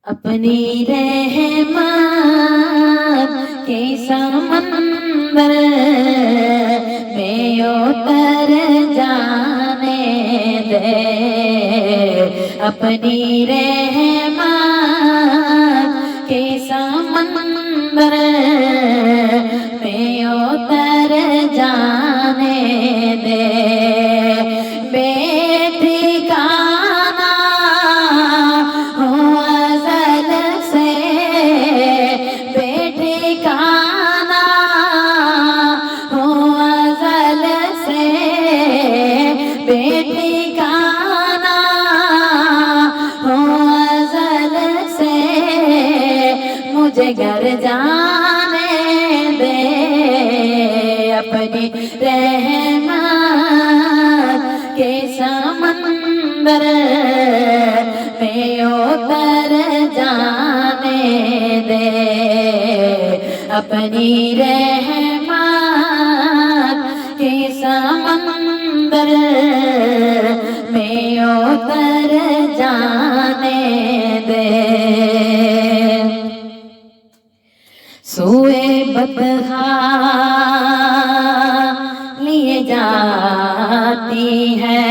अपनी रहमत के समंदर में उतर जाने दे। अपनी रहमत के समंदर में उतर जाने दे। बेठिकाना हो अज़ल से, बेठिकाना हो अज़ल से, बेठिकाना हो अज़ल से, मुझे घर जाने दे। अपनी रहमत के समंदर में उतर जाने दे। अपनी रहमत के समंदर में उतर जाने दे। सोए बतहा लिए जाती है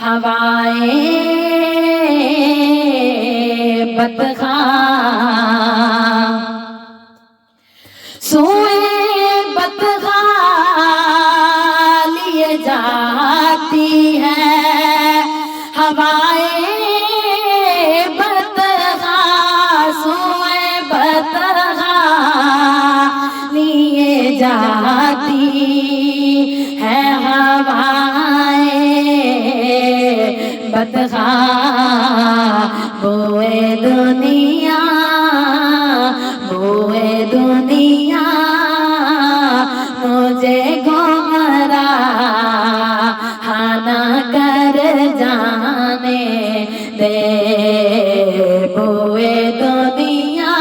हवाएं बतहा। सोए बतहा लिए जाती है हवाएं बतहा। सोए बतहा लिए जाती है हवाएं बतहा। बोए दुनिया, बोए दुनिया, मुझे गुमराह ना कर जाने दे। बोए दुनिया,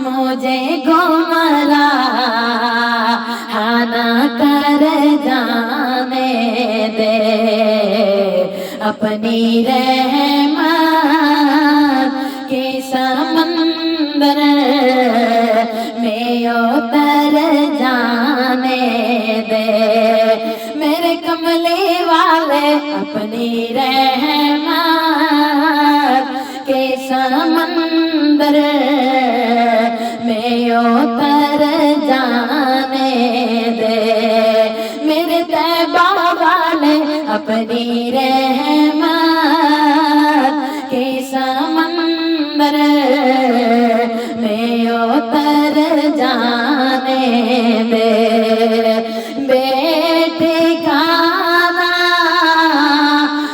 मुझे गुमराह ना कर जाने दे। अपनी रहमत के समंदर में उतर जाने दे। मेरे कमले वाले अपनी रहमत के समंदर में उतर जाने दे। मेरे तैबा वाले अपनी रहमत के समंदर में उतर जाने दे। बेठिकाना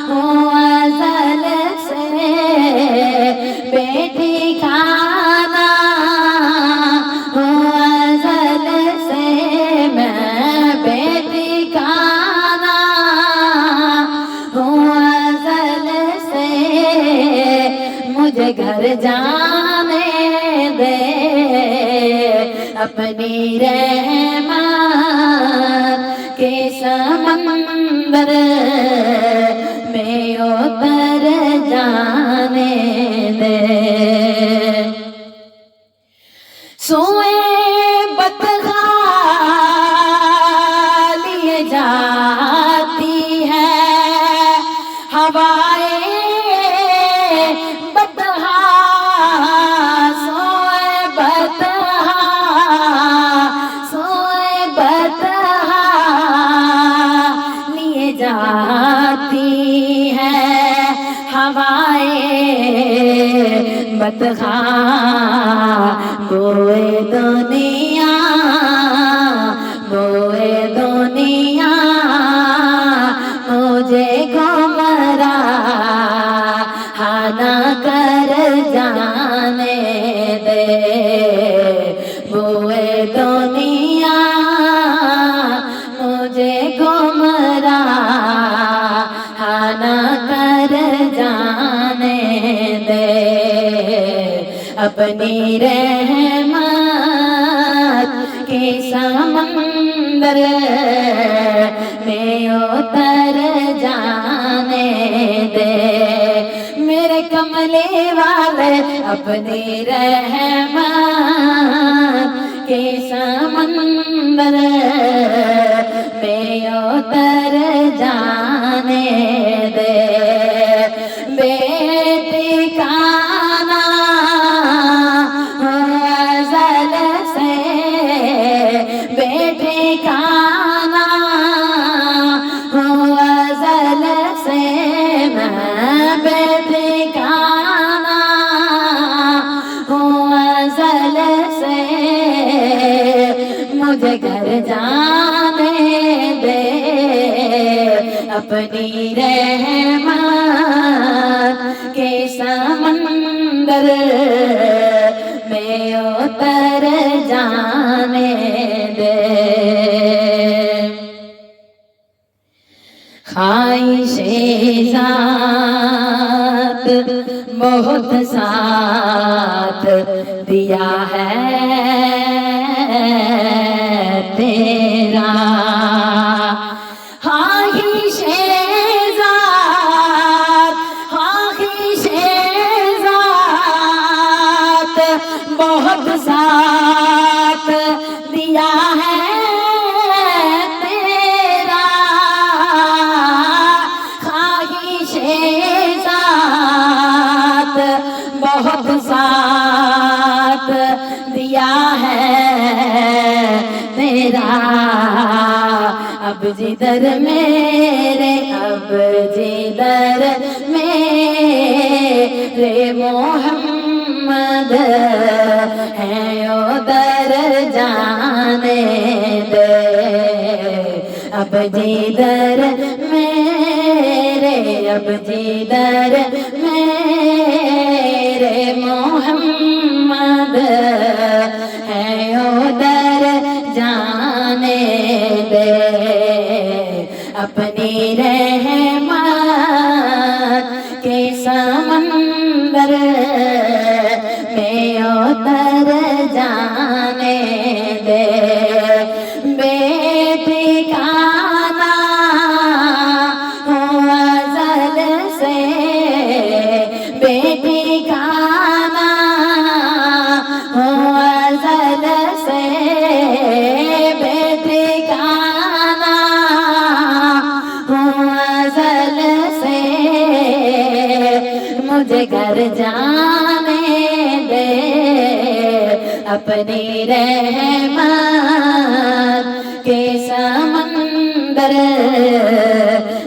हो अज़ल से, बेठिकाना हो अज़ल से, मैं बेठिकाना हो अज़ल से, मुझे घर जाने दे। अपनी रहमत के समंदर में उतर जाने दे। सोए बतहा लिए जाती है हवाएं बतहा। सोए बतहा, सोए बतहा लिए जाती है हवाएं बतहा। बोए दुनिया, बोए दुनिया, मुझे गुमराह ना कर जाने दे। बोए दुनिया, मुझे गुमराह ना कर जाने दे। अपनी रहमत के समंदर में उतर जाने दे। मेरे कमले वाले अपनी रहमत के समंदर में उतर जाने दे। बेठिकाना अज़ल से बेठिकाना अज़ल से मैं बेठिकाना अज़ल से मुझे घर जाने दे। अपनी रहमत के समंदर में उतर जाने दे। ख्वाहिशे ज़ात बहुत साथ दिया है तेरा। ख्वाहिशे ज़ात बहुत साथ दिया है तेरा। ख्वाहिशे ज़ात बहुत साथ दिया है तेरा। अब जिधर मेरे अब जिधर मेरे मोहम्मद है उधर जाने दे। अब जिधर मेरे अब जिधर मेरे मोहम्मद है उधर जाने दे। अपनी रहमत के समंदर में उतर जाने दे। बेठिकाना अज़ल से बेठिकाना अज़ल से बेठिकाना अज़ल से मुझे घर जाने दे। अपनी रहमत के समंदर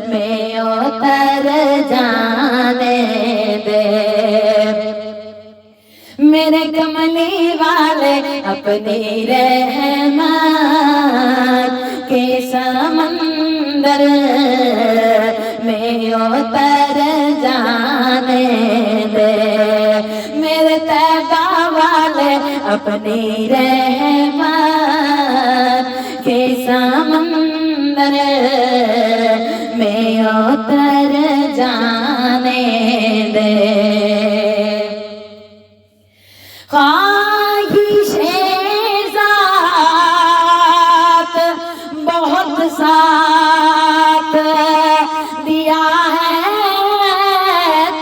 में उतर जाने दे। मेरे कमली वाले अपनी रहमत के समंदर में उतर जाने दे। मेरे तैबा वाले अपनी रहमत के समंदर में उतर जाने दे। ख्वाहिशे ज़ात बहुत साथ दिया है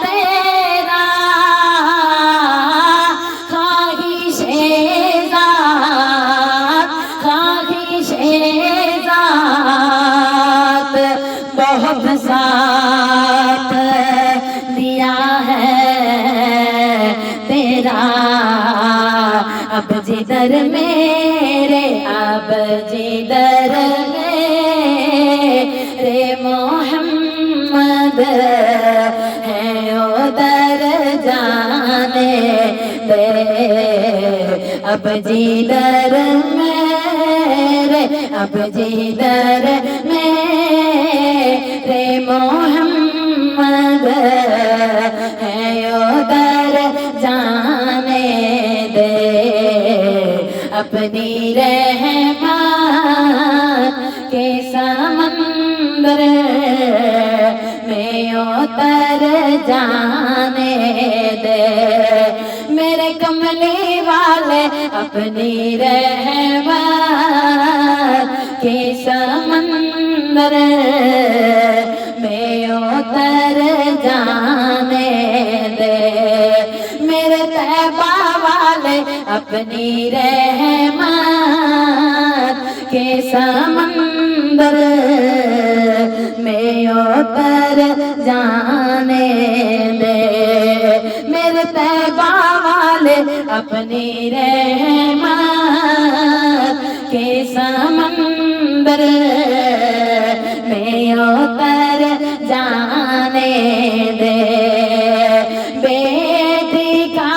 तेरा। ख्वाहिशे ज़ात बहुत साथ दिया है तेरा। अब जिधर मेरे अब जिधर मेरे मोहम्मद है उधर जाने दे। अब जिधर मेरे अब जिधर मेरे मोहम्मद है उधर जाने दे। अपनी रहमत के समंदर में उतर जाने दे। मेरे कमली वाले अपनी रहमत के समंदर में उतर जाने अपनी रहमत के समंदर में उतर जाने दे। मेरे तैबा वाले अपनी रहमत के समंदर में उतर जाने दे। बेठिकाना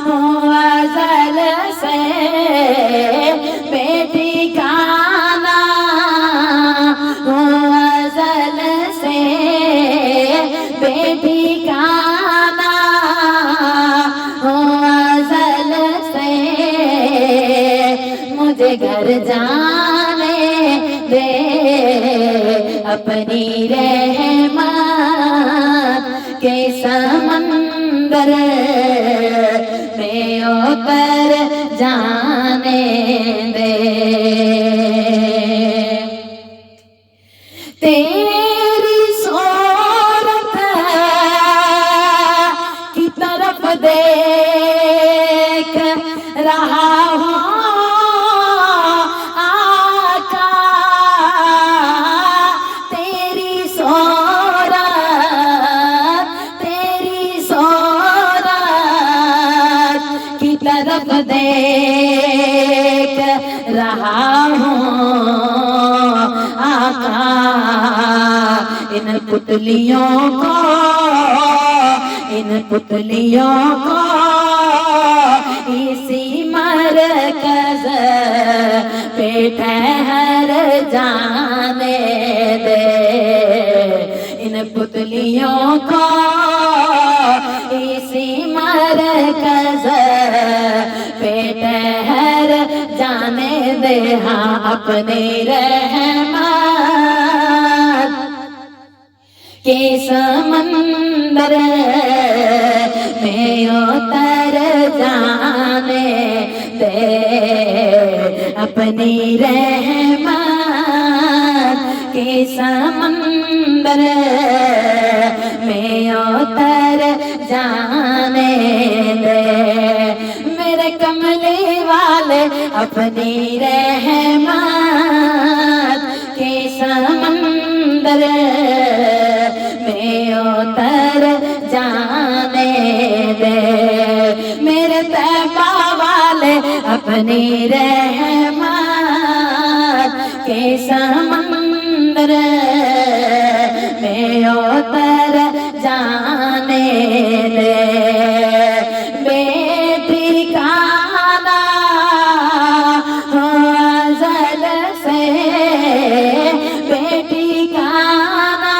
हूँ अज़ल से, बेठिकाना हूँ अज़ल से, बेठिकाना हूँ अज़ल से। मुझे घर जाने दे अपनी रहमत के समंदर में उतर जाने दे। तेरी सूरत की तरफ देख रहा हूँ आका, तेरी सूरत की तरफ देख रहा हूँ आका। इन पुतलियों को, इन पुतलियों को इसी मरकज़ पे ठहर जाने दे। इन पुतलियों को इसी मरकज़ पे ठहर जाने दे। हाँ अपनी रहमत के समंदर में उतर जाने दे। अपनी रहमत के समंदर में उतर जाने दे। मेरे कमले वाले अपनी रहमत के समंदर में उतर जाने दे। मेरे तैबा वाले अपनी रहमत के समंदर में उतर जाने दे। बेठिकाना हूँ अज़ल से, बेठिकाना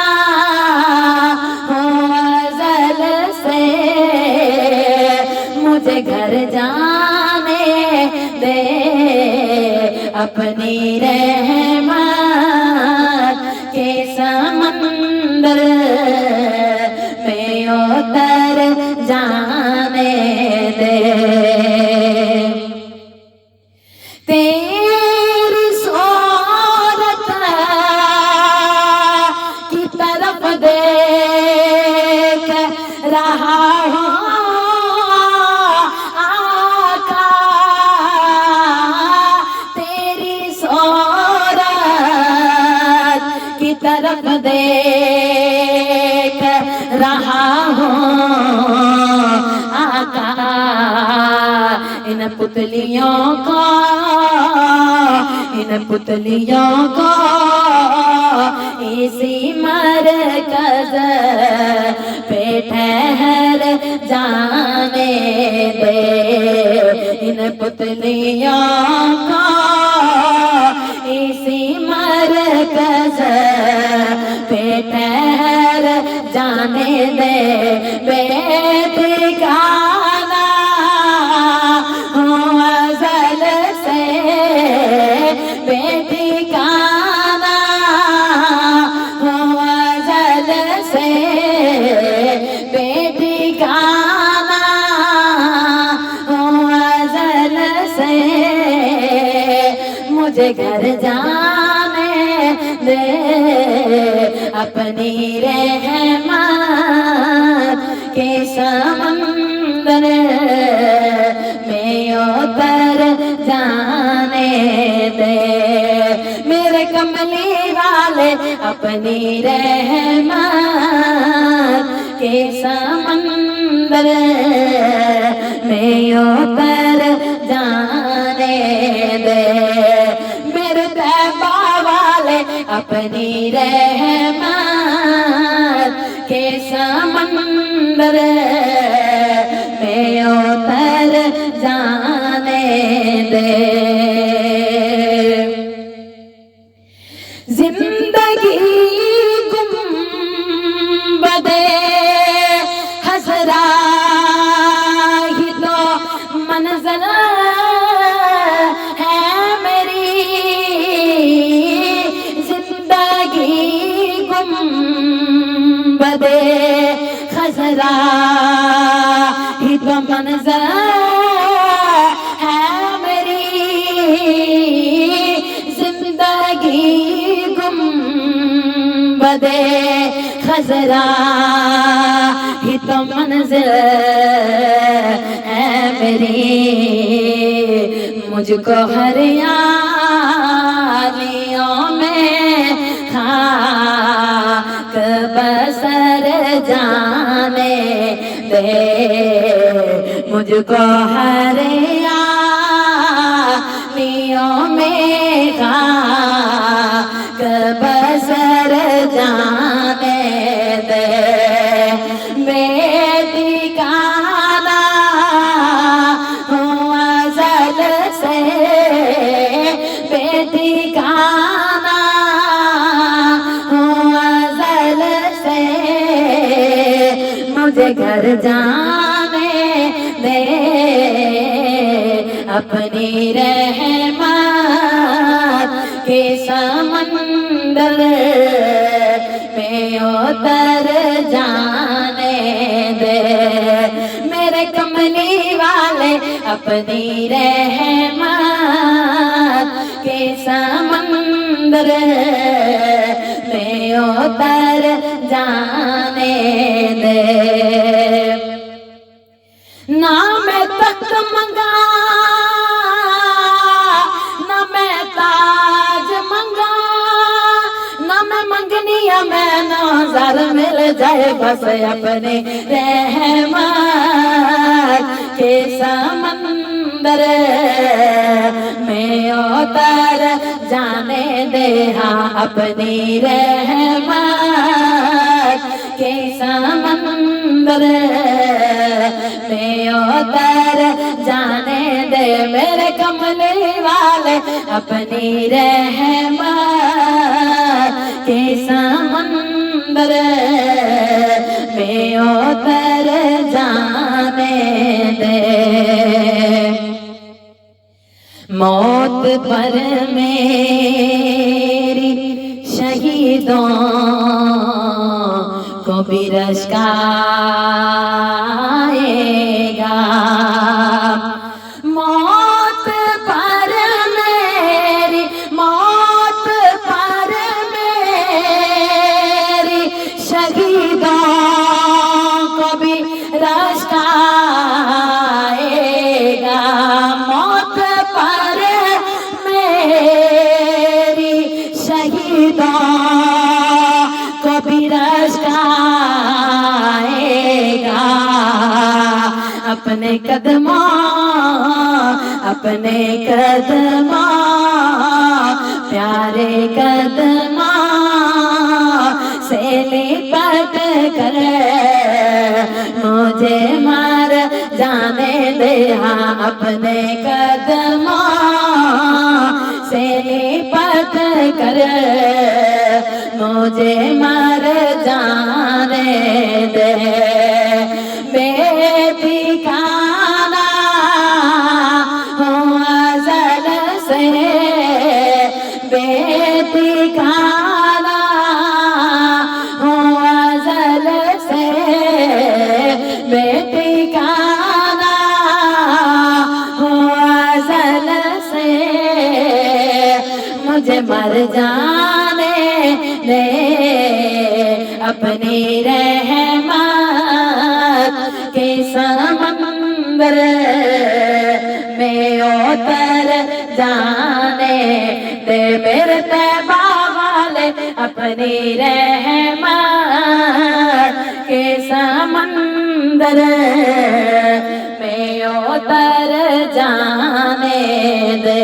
हूँ अज़ल से। मुझे घर जाने दे अपनी रहमत के समंदर में उतर जाने दे। तेरी सूरत की तरफ देख रहा हूँ आका, तेरी सूरत की तरफ देख रहा हूँ आका। इन पुतलियों को, इन पुतलियों को इसी मरकज़ पे ठहर जाने दे। इन पुतलियों को इसी मरकज़ पे ठहर जाने दे। बेठिकाना हूँ अज़ल से, बेठिकाना हूँ अज़ल से, बेठिकाना हूँ अज़ल से। मुझे घर जाने दे अपनी रहमत के समंदर वाले अपनी रहमत के समंदर में उतर जाने दे। मेरे तैबा वाले अपनी रहमत के समंदर में उतर जाने दे। जिंदगी गुंबदे हज़रा ही तो मंज़िल है मेरी। जिंदगी गुंबदे हज़रा ही तो मंज़िल है मेरी। जिंदगी गुंबदे खज़रा ही तो मंज़िल है मेरी। मुझको हरियालियों में खाक बसर जाने दे। मुझको हरियालियों में खाक बसर जाने दे। बेठिकाना हूँ अज़ल से, बेठिकाना हूँ अज़ल से। मुझे घर जाने दे अपनी रहमत के समंदर में उतर जाने दे। मेरे कमली वाले अपनी रहमत के समंदर में उतर जाने दे। ना मैं तख्त मंगा ना मैं ताज मंगा, ना मैं मंगनिया मैं नौज़र मिल जाए। बस अपने रहमत के समंदर में उतर जाने दे। हाँ अपनी रहमत के समंदर में उतर जाने दे। मेरे कमले वाले अपनी रहमत के समंदर में उतर जाने दे। मौत पर मेरी शहीदों को भी रश्क आएगा। मौत पर मेरी, मौत पर मेरी शहीदों को भी रश्क आएगा। मौत पर मेरी शहीदों को भी रश्क आएगा। अपने कदमों, अपने कदमों, प्यारे कदमों से लिपट कर मुझे मार जाने दे। हाँ अपने कदमों से लिपट कर मुझे मार जाने दे। बेठिकाना हूँ अज़ल से, बेठिकाना हूँ अज़ल से। बेठिकाना हूँ अज़ल से। मुझे मर जाने दे अपनी रहमत के समंदर में उतर जाने दे। मेरे तैबा वाले अपनी रहमत के समंदर में उतर जाने दे।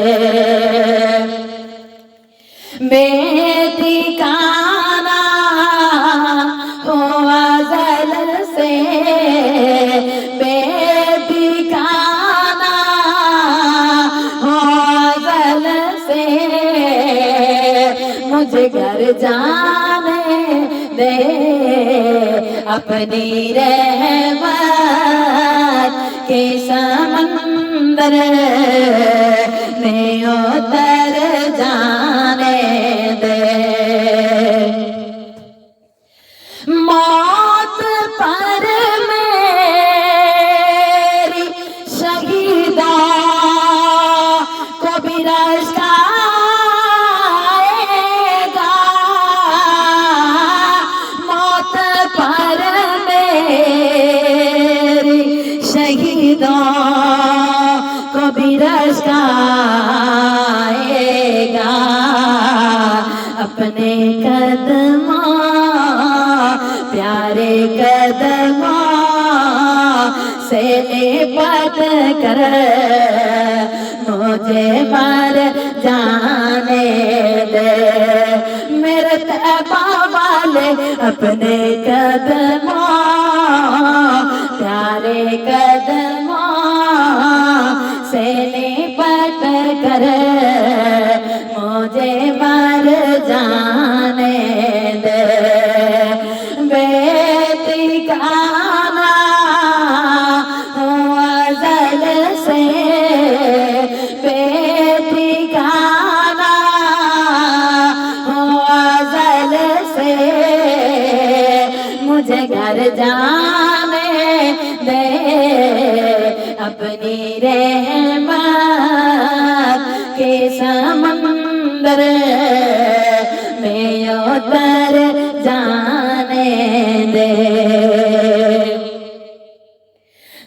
बेठिकाना हुआ अज़ल से, बेठिकाना हुआ अज़ल से, मुझे घर जाने दे। अपनी रहमत के समंदर में उतर जाने दे। मौत पर मेरी शहीदा को भी रास्ता आएगा। मौत पर मेरी शहीदा को भी रास्ता आएगा। अपने कदमों, प्यारे कदमों से लिपट कर मुझे मर जाने दे। मेरे तैबा वाले अपने कदमों, प्यारे कदमों से लिपट कर मुझे मर जाने दे। बेठिकाना हुआ अज़ल से, बेठिकाना हुआ अज़ल से, मुझे घर जाने दे। अपनी रहमत के समंदर में उतर जाने दे।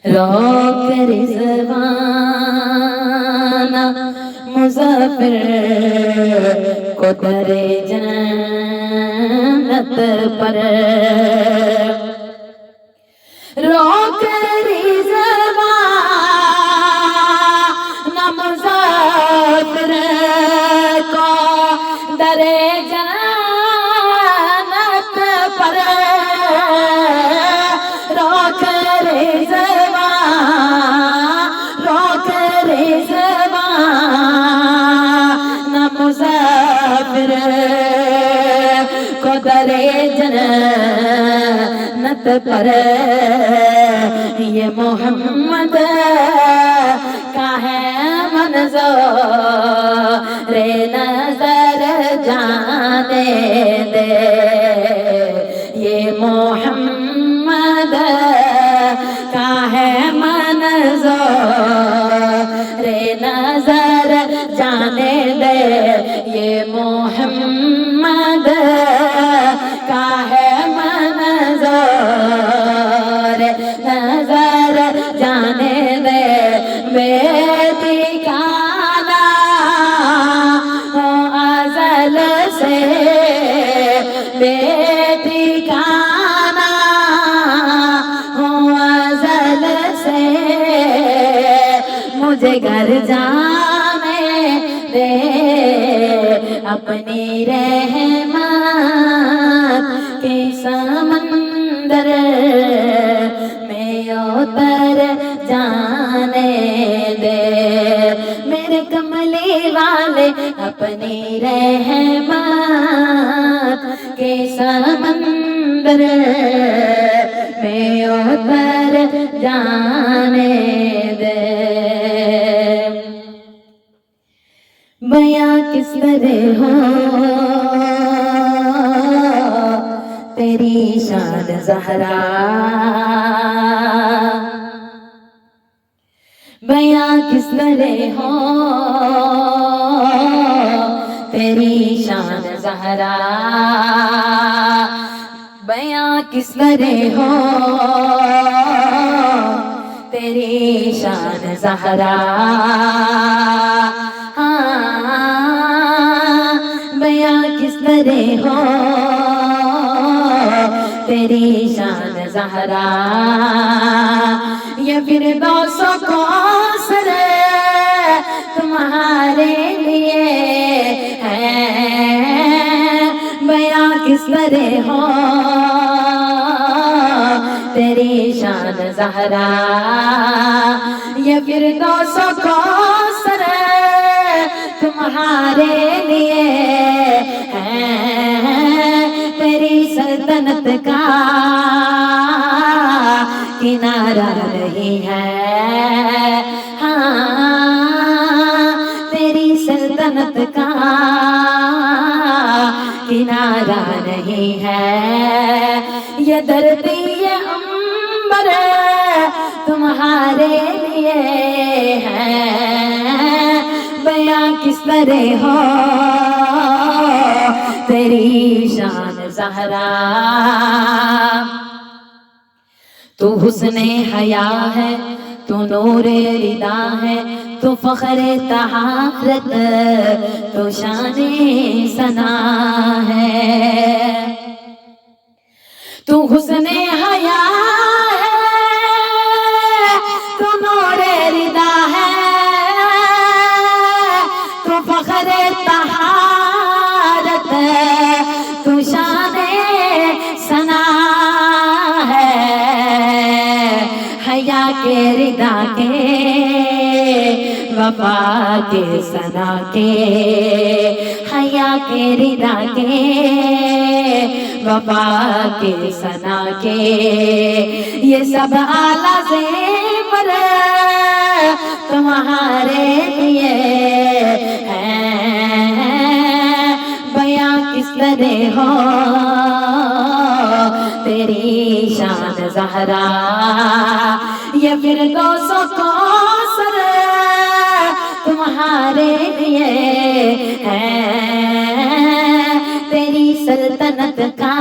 रोक रिज़वाना मुज़फ़्फ़िर को दरे जन्नत पर। रोक रिज़वाना मुज़फ़्फ़िर को दरे जन्नत पर। रोक रिज़वाना मुज़फ़्फ़िर को दरे जन्नत पर। ये मोहम्मद का है मंज़ूर नज़र जाने दे। ये मोहम्मद का है मंज़ूर नज़र जाने दे। ये मोहम्मद का है मंज़ूर नज़र जाने दे। बेठिकाना हो अज़ल से, बेठिकाना हो अज़ल से, मुझे घर जाने दे। अपनी रहमत के समंदर में उतर जाने दे। मेरे कमली वाले अपनी रहमत के समंदर में उतर जाने दे। बयां किस तरह हो तेरी शान ज़हरा। बयां किस तरह हो तेरी शान ज़हरा। बयां किस तरह हो तेरी शान ज़हरा। बयां किस तरह हो तेरी शान ज़हरा। ये फिरदौस कौसर तुम्हारे लिए है, बयां किस तरह हो तेरी शान ज़हरा। ये फिरदौस कौसर तुम्हारे लिए है, तेरी सल्तनत का किनारा नहीं है। हाँ, तेरी सल्तनत का किनारा नहीं है। ये धरती ये अंबर तुम्हारे लिए है, बयां किस तरह हो तेरी शान ज़हरा। तू हुस्ने हया है, तू नूरे रिदा है, तू फ़ख्रे तहारत, तू शाने सना है। तू हुस्ने हया है, तू नूरे रिदा है, तू फ़ख्रे तहारत, तू शाने सना है। हया के रिदा के वफा के सना के, हया के रिदा के वफा के सना के, ये सब आला ज़ेवर तुम्हारे लिए है, बयां किस तरह हो तेरी शान ज़हरा। ये फिरदौस कौसर तुम्हारे लिए है, तेरी सल्तनत का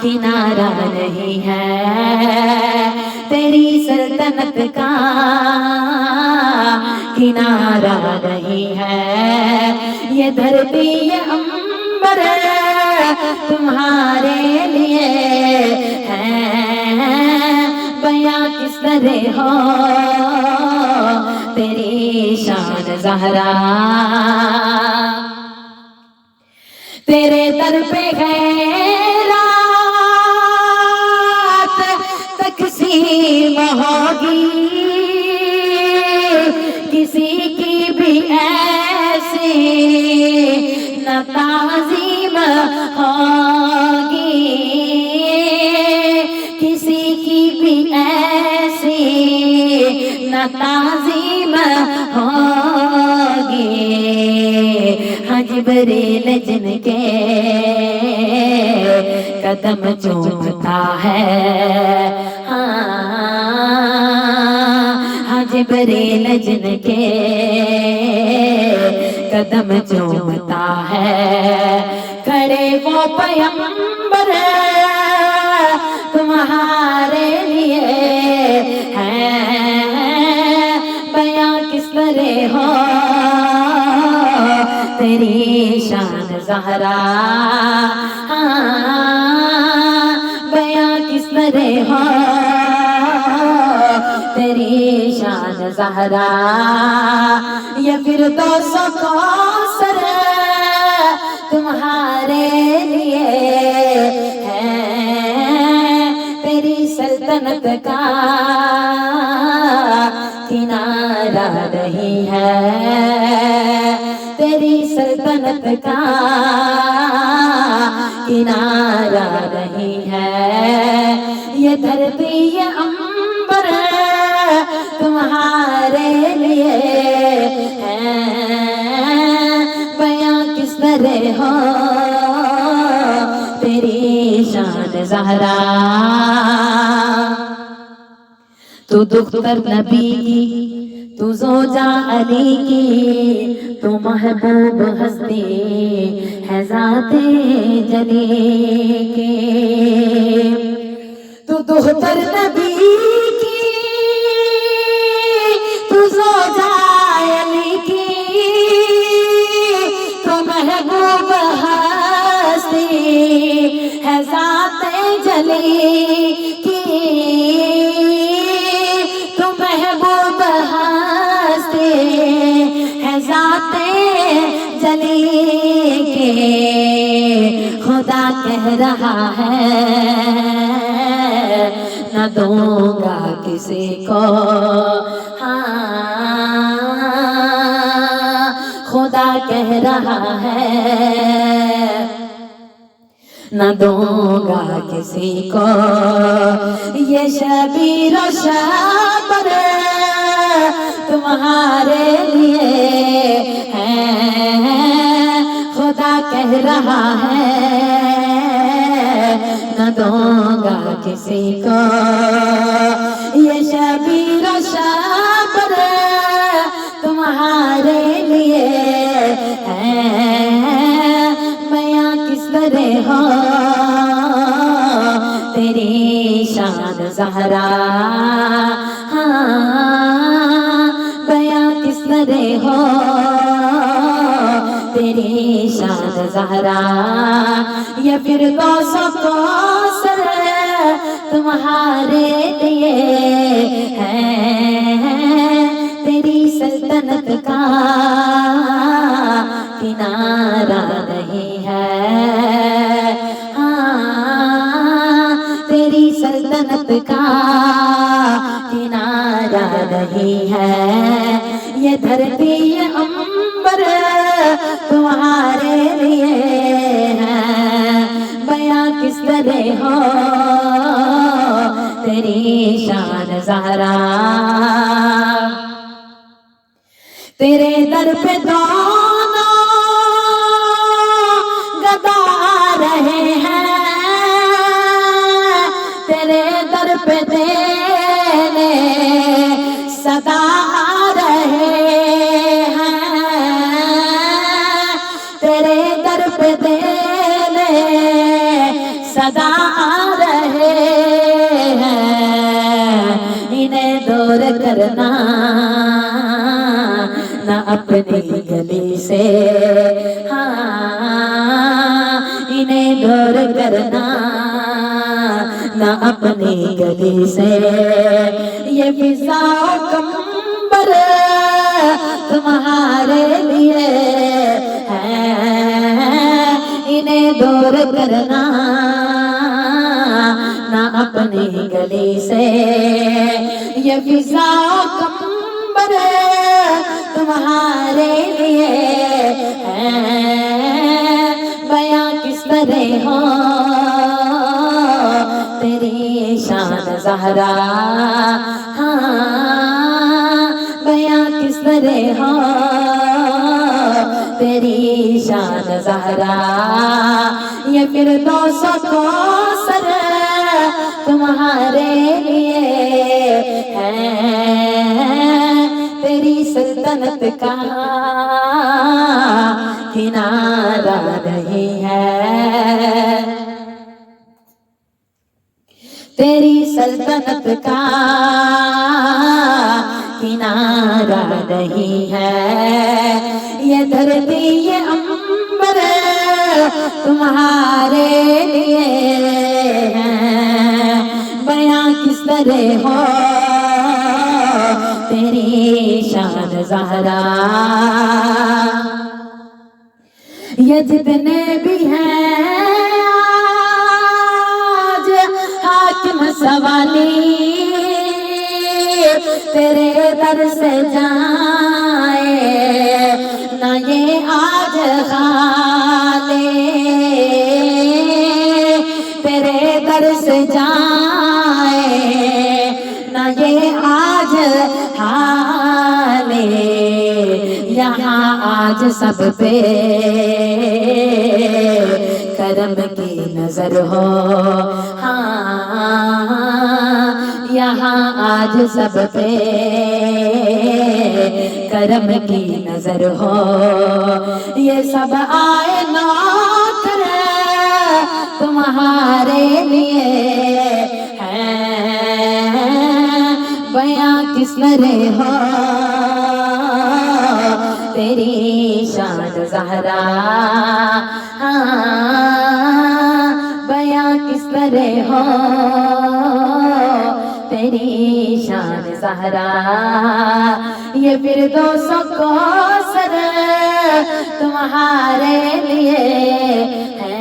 किनारा नहीं है, तेरी सल्तनत का किनारा नहीं है। ये धरती ये अंबर तुम्हारे लिए है, बयां किस तरह हो तेरी शान ज़हरा। तेरे दर पे खैरात तक़सीम होगी, किसी की भी ऐसी न ताज़ीम होगी, किसी की भी ऐसी न ताज़ीम होगी। हाँ जिब्रील जिनके कदम चूमता है, हाँ जिब्रील जिनके कदम चूमता है, खड़े वो पैगंबर तुम्हारे लिए है, बयां किस तरह हो तेरी शान ज़हरा। बयां किस तरह हो तेरी शान ज़हरा। ये फिरदौस कौसर तुम्हारे लिए है, तेरी सल्तनत का किनारा नहीं है, तेरी सल्तनत का किनारा नहीं है। ये धरती ये अंबर तुम्हारे लिए है, बयां किस तरह हो तेरी शान ज़हरा। तू दुख्तर नबी की, तू ज़ौजा अली की, तू महबूब हस्ती है ज़ाते जली की। तू दुख्तर नबी की, तू ज़ौजा अली की, तू महबूब हस्ती है जली की तू महबूब हस्ती है ज़ाते जली के खुदा कह रहा है न दूंगा किसी को, हाँ खुदा कह रहा है न दूंगा किसी को। ये शबीर और शबर तुम्हारे लिए है, खुदा कह रहा है न दूंगा किसी को। ये शबीर और शबर तुम्हारे लिए है, बयां किस तरह हो तेरी शान ज़हरा, हाँ बयां किस तरह हो तेरी शान ज़हरा। ये फिर कौसर तुम्हारे लिए है, तेरी सल्तनत का किनारा नहीं है, हाँ तेरी सल्तनत का किनारा नहीं है। ये धरती ये अंबर तुम्हारे लिए है, बयां किस तरह हो तेरी शान ज़हरा। तेरे दर पे दोनों गदा आ रहे हैं, तेरे दर पे देने सदा आ रहे हैं, तेरे दर पे देने सदा आ रहे हैं। इन्हें दूर करना ना अपनी गली से, हाँ इन्हें दूर करना ना अपनी गली से। ये फिज़ा कंबर तुम्हारे लिए है, इन्हें दूर करना ना अपनी गली से। ये फिज़ा कंबर तुम्हारे लिए है, बयां किस तरह हो तेरी शान ज़हरा, हाँ बयां किस तरह हो तेरी शान ज़हरा। ये फिर 200 कौसर तुम्हारे लिए है, तेरी सल्तनत का किनारा नहीं है, तेरी सल्तनत का किनारा नहीं है। ये धरती ये अंबर तुम्हारे लिए है, बयां किस तरह हो तेरी शान ज़हरा। ये जितने भी हैं आज हाकिम सवाली, तेरे दर से जाए ना ये आज खाले, तेरे दर से जाए ना ये आज हाले। यहाँ आज सब पे करम की नजर हो, हाँ यहाँ आज सब पे करम की नजर हो। ये सब आए नौकर तुम्हारे लिए है, बयां किस तरह हो तेरी शान ज़हरा, हाँ बयां किस तरह हो तेरी शान ज़हरा, ये फिरदौस कौसर तुम्हारे लिए है,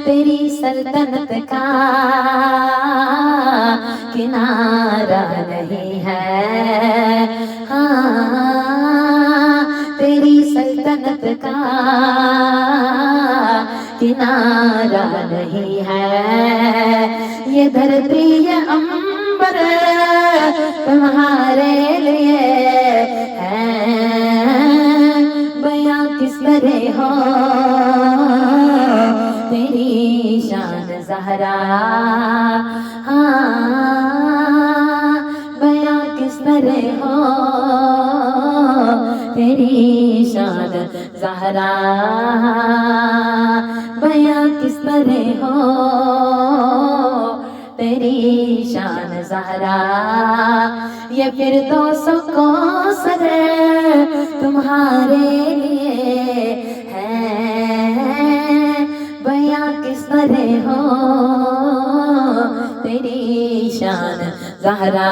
तेरी सल्तनत का किनारा नहीं है। हाँ, तेरी सल्तनत का किनारा नहीं है। ये धरती ये अंबर तुम्हारे लिए है, बयां किस तरह हो तेरी शान ज़हरा। हाँ, बयां किस तरह हो तेरी शान ज़हरा, बयां किस तरह हो तेरी शान ज़हरा। ये फिरदौस कौसर तुम्हारे लिए है, बयां किस तरह हो तेरी शान ज़हरा।